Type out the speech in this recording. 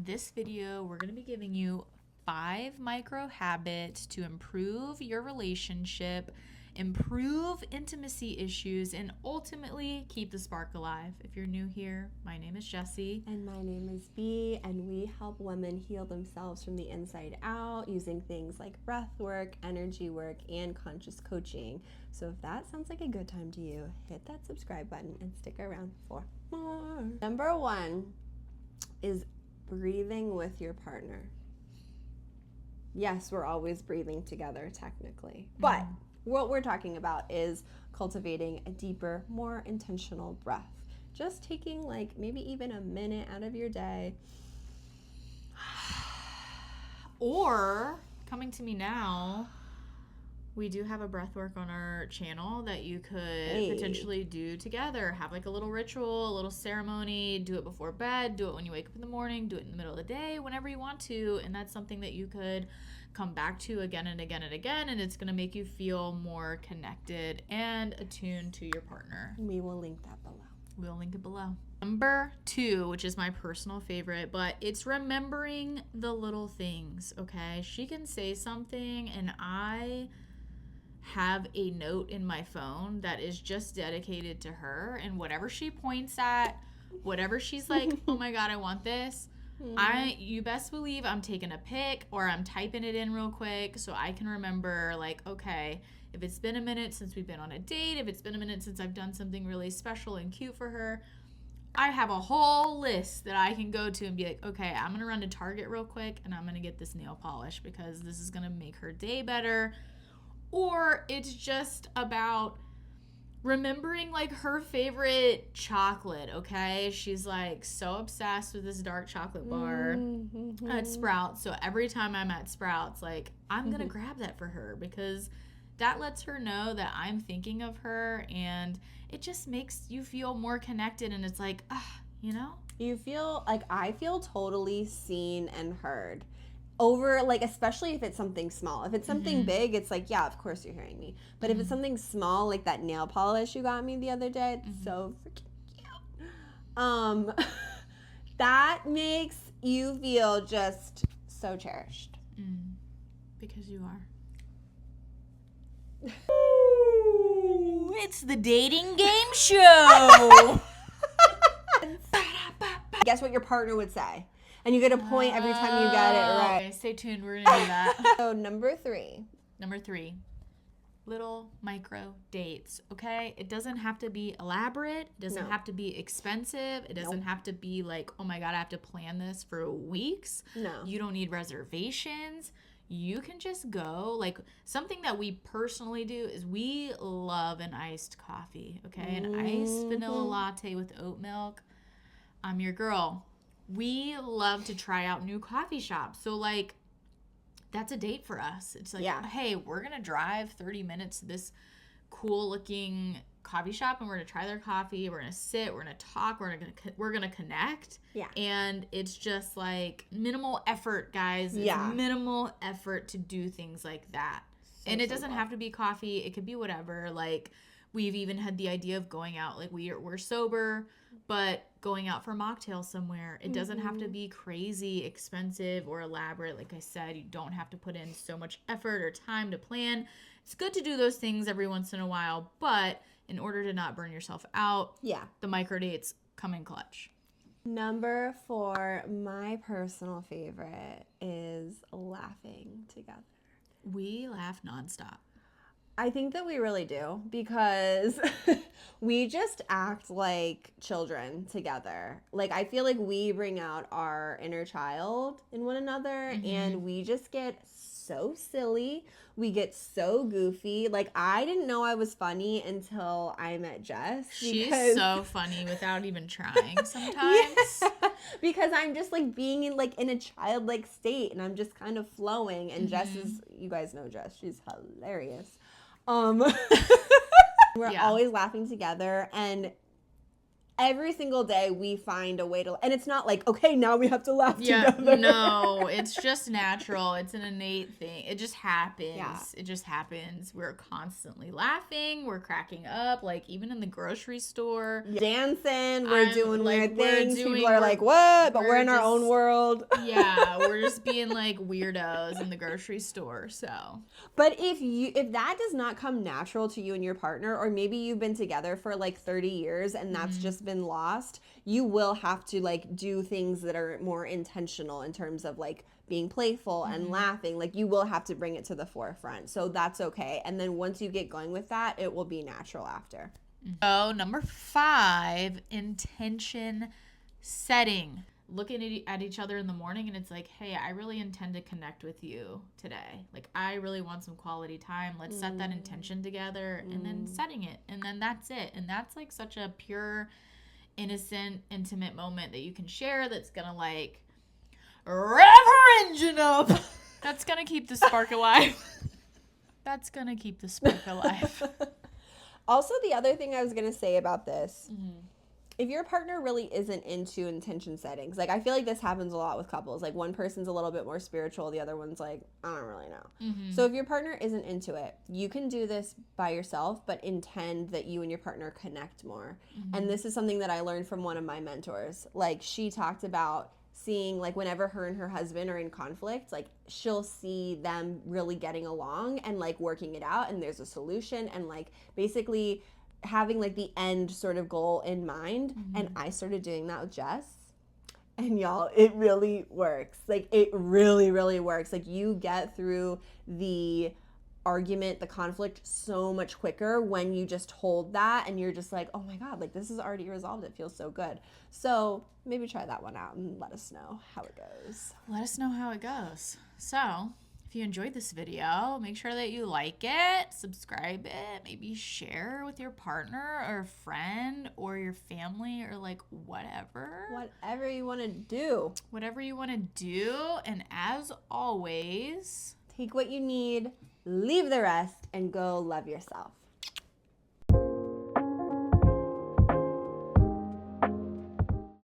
in this video, we're going to be giving you 5 micro habits to improve your relationship, improve intimacy issues, and ultimately keep the spark alive. If you're new here, my name is Jessy. And my name is B, and we help women heal themselves from the inside out using things like breathwork, energy work, and conscious coaching. So if that sounds like a good time to you, hit that subscribe button and stick around for more. Number 1 is breathing with your partner. Yes, we're always breathing together technically, but what we're talking about is cultivating a deeper, more intentional breath. Just taking like maybe even a minute out of your day. Or coming to me now, we do have a breathwork on our channel that you could potentially do together. Have like a little ritual, a little ceremony, do it before bed, do it when you wake up in the morning, do it in the middle of the day, whenever you want to. And that's something that you could come back to again and again and again. And it's going to make you feel more connected and attuned to your partner. We will link that below. We'll link it below. Number 2, which is my personal favorite, but it's remembering the little things, okay? She can say something and I have a note in my phone that is just dedicated to her, and whatever she points at, whatever she's like, oh my God, I want this, you best believe I'm taking a pic or I'm typing it in real quick so I can remember, like, okay, if it's been a minute since we've been on a date, if it's been a minute since I've done something really special and cute for her, I have a whole list that I can go to and be like, okay, I'm going to run to Target real quick and I'm going to get this nail polish because this is going to make her day better. Or it's just about remembering like her favorite chocolate, okay? She's like so obsessed with this dark chocolate bar at Sprouts. So every time I'm at Sprouts, like I'm going to grab that for her because that lets her know that I'm thinking of her, and it just makes you feel more connected. And it's like, you know? You feel like I feel totally seen and heard. Over, like, especially if it's something small. If it's something big, it's like, yeah, of course you're hearing me. But if it's something small, like that nail polish you got me the other day, it's so freaking cute. That makes you feel just so cherished. Because you are. Ooh, it's the dating game show. Guess what your partner would say? And you get a point every time you get it right. Okay, stay tuned. We're going to do that. So number 3, little micro dates, okay? It doesn't have to be elaborate. It doesn't have to be expensive. It doesn't have to be like, oh my God, I have to plan this for weeks. No. You don't need reservations. You can just go. Like, something that we personally do is we love an iced coffee, okay? An iced vanilla latte with oat milk. I'm your girl. We love to try out new coffee shops. So, like, that's a date for us. It's like, hey, we're going to drive 30 minutes to this cool-looking coffee shop, and we're going to try their coffee. We're going to sit. We're going to talk. We're going to connect. Yeah. And it's just, like, minimal effort, guys. It's minimal effort to do things like that. So and it doesn't have to be coffee. It could be whatever. Like, we've even had the idea of going out. Like, we're sober, but going out for a mocktail somewhere. It doesn't have to be crazy expensive or elaborate. Like I said, you don't have to put in so much effort or time to plan. It's good to do those things every once in a while, but in order to not burn yourself out, the micro dates come in clutch. Number 4, my personal favorite, is laughing together. We laugh nonstop. I think that we really do, because we just act like children together. Like, I feel like we bring out our inner child in one another, and we just get so silly. We get so goofy. Like, I didn't know I was funny until I met Jess. She's so funny without even trying sometimes. Because I'm just like being in a childlike state, and I'm just kind of flowing. And Jess is, you guys know Jess, she's hilarious. We're always laughing together, and every single day we find a way to, and it's not like, okay, now we have to laugh Yeah, together. no, it's just natural. It's an innate thing. It just happens. Yeah. It just happens. We're constantly laughing. We're cracking up. Like, even in the grocery store. Dancing, we're doing like, weird things. People are like, what? But we're in our own world. Yeah, we're just being like weirdos in the grocery store. So, but if that does not come natural to you and your partner, or maybe you've been together for like 30 years and that's just been lost, you will have to like do things that are more intentional in terms of like being playful and laughing. Like, you will have to bring it to the forefront. So that's okay. And then once you get going with that, it will be natural after. So, number 5, intention setting. Looking at each other in the morning and it's like, hey, I really intend to connect with you today. Like, I really want some quality time. Let's set that intention together, and then setting it. And then that's it. And that's like such a pure, innocent, intimate moment that you can share that's going to like rev her engine up. That's going to keep the spark alive. That's going to keep the spark alive. Also, the other thing I was going to say about this, if your partner really isn't into intention settings, like, I feel like this happens a lot with couples. Like, one person's a little bit more spiritual, the other one's like, I don't really know. So if your partner isn't into it, you can do this by yourself, but intend that you and your partner connect more. And this is something that I learned from one of my mentors. Like, she talked about seeing, like, whenever her and her husband are in conflict, like, she'll see them really getting along and like working it out, and there's a solution, and like basically having like the end sort of goal in mind. And I started doing that with Jess, and y'all, it really works. Like, it really, really works. Like, you get through the argument, the conflict, so much quicker when you just hold that and you're just like, oh my God, like, this is already resolved. It feels so good. So maybe try that one out and let us know how it goes. Let us know how it goes. So, if you enjoyed this video, make sure that you like it, subscribe it, maybe share with your partner or friend or your family, or like whatever. Whatever you want to do. Whatever you want to do. And as always, take what you need, leave the rest, and go love yourself.